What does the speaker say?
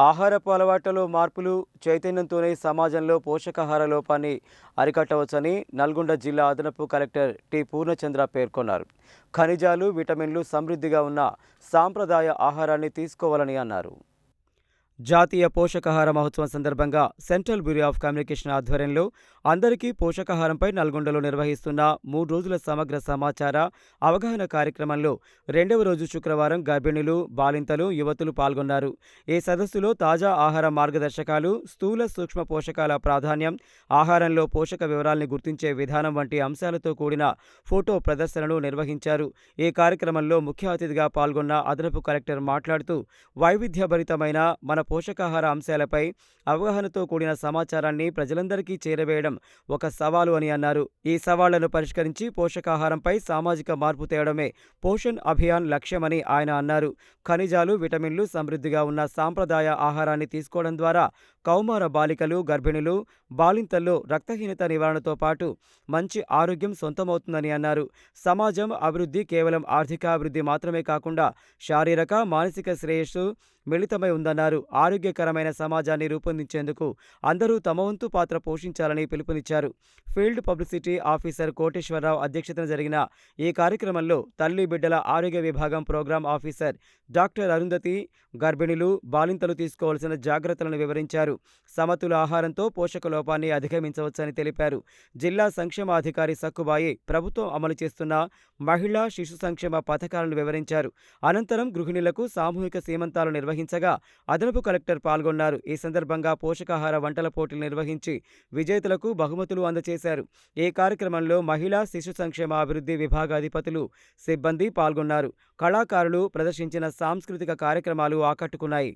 ఆహారపు అలవాట్లలో మార్పులు చైతన్యంతోనే సమాజంలో పోషకాహార లోపాన్ని అరికట్టవచ్చని నల్గొండ జిల్లా అదనపు కలెక్టర్ టి పూర్ణచంద్ర పేర్కొన్నారు. ఖనిజాలు, విటమిన్లు సమృద్ధిగా ఉన్న సాంప్రదాయ ఆహారాన్ని తీసుకోవాలని అన్నారు. జాతీయ పోషకాహార మహోత్సవం సందర్భంగా సెంట్రల్ బ్యూరో ఆఫ్ కమ్యూనికేషన్ ఆధ్వర్యంలో అందరికీ పోషకాహారంపై నల్గొండలో నిర్వహిస్తున్న 3 రోజుల సమగ్ర సమాచార అవగాహన కార్యక్రమంలో రెండవ రోజు శుక్రవారం గర్భిణులు, బాలింతలు, యువతులు పాల్గొన్నారు. ఈ సదస్సులో తాజా ఆహార మార్గదర్శకాలు, స్థూల సూక్ష్మ పోషకాల ప్రాధాన్యం, ఆహారంలో పోషక వివరాల్ని గుర్తించే విధానం వంటి అంశాలతో కూడిన ఫోటో ప్రదర్శనను నిర్వహించారు. ఈ కార్యక్రమంలో ముఖ్య అతిథిగా పాల్గొన్న అదనపు కలెక్టర్ మాట్లాడుతూ వైవిధ్యభరితమైన మన పోషకాహార అంశాలపై అవగాహనతో కూడిన సమాచారాన్ని ప్రజలందరికీ చేరవేయడం ఒక సవాలు అని అన్నారు. ఈ సవాళ్లను పరిష్కరించి పోషకాహారంపై సామాజిక మార్పు తేవడమే పోషణ్ అభియాన్ లక్ష్యమని ఆయన అన్నారు. ఖనిజాలు, విటమిన్లు సమృద్ధిగా ఉన్న సాంప్రదాయ ఆహారాన్ని తీసుకోవడం ద్వారా కౌమార బాలికలు, గర్భిణులు, బాలింతల్లో రక్తహీనత నివారణతో పాటు మంచి ఆరోగ్యం సొంతమవుతుందని అన్నారు. సమాజం అభివృద్ధి కేవలం ఆర్థికాభివృద్ధి మాత్రమే కాకుండా శారీరక, మానసిక శ్రేయస్సు మిళితమై ఉందన్నారు. ఆరోగ్యకరమైన సమాజాన్ని రూపొందించేందుకు అందరూ తమ వంతు పాత్ర పోషించాలని పిలుపునిచ్చారు. ఫీల్డ్ పబ్లిసిటీ ఆఫీసర్ కోటేశ్వరరావు అధ్యక్షతన జరిగిన ఈ కార్యక్రమంలో తల్లి బిడ్డల ఆరోగ్య విభాగం ప్రోగ్రాం ఆఫీసర్ డాక్టర్ అరుంధతి గర్భిణులు, బాలింతలు తీసుకోవాల్సిన జాగ్రత్తలను వివరించారు. సమతుల ఆహారంతో పోషక లోపాన్ని అధిగమించవచ్చని తెలిపారు. జిల్లా సంక్షేమాధికారి సక్కుబాయి ప్రభుత్వం అమలు చేస్తున్న మహిళా శిశు సంక్షేమ పథకాలను వివరించారు. అనంతరం గృహిణులకు సామూహిక సీమంతాలు నిర్వహించగా అదనపు కలెక్టర్ పాల్గొన్నారు. ఈ సందర్భంగా పోషకాహార వంటల పోటీలు నిర్వహించి విజేతలకు బహుమతులు అందజేశారు. ఈ కార్యక్రమంలో మహిళా శిశు సంక్షేమ అభివృద్ధి విభాగాధిపతులు, సిబ్బంది పాల్గొన్నారు. కళాకారులు ప్రదర్శించిన సాంస్కృతిక కార్యక్రమాలు ఆకట్టుకున్నాయి.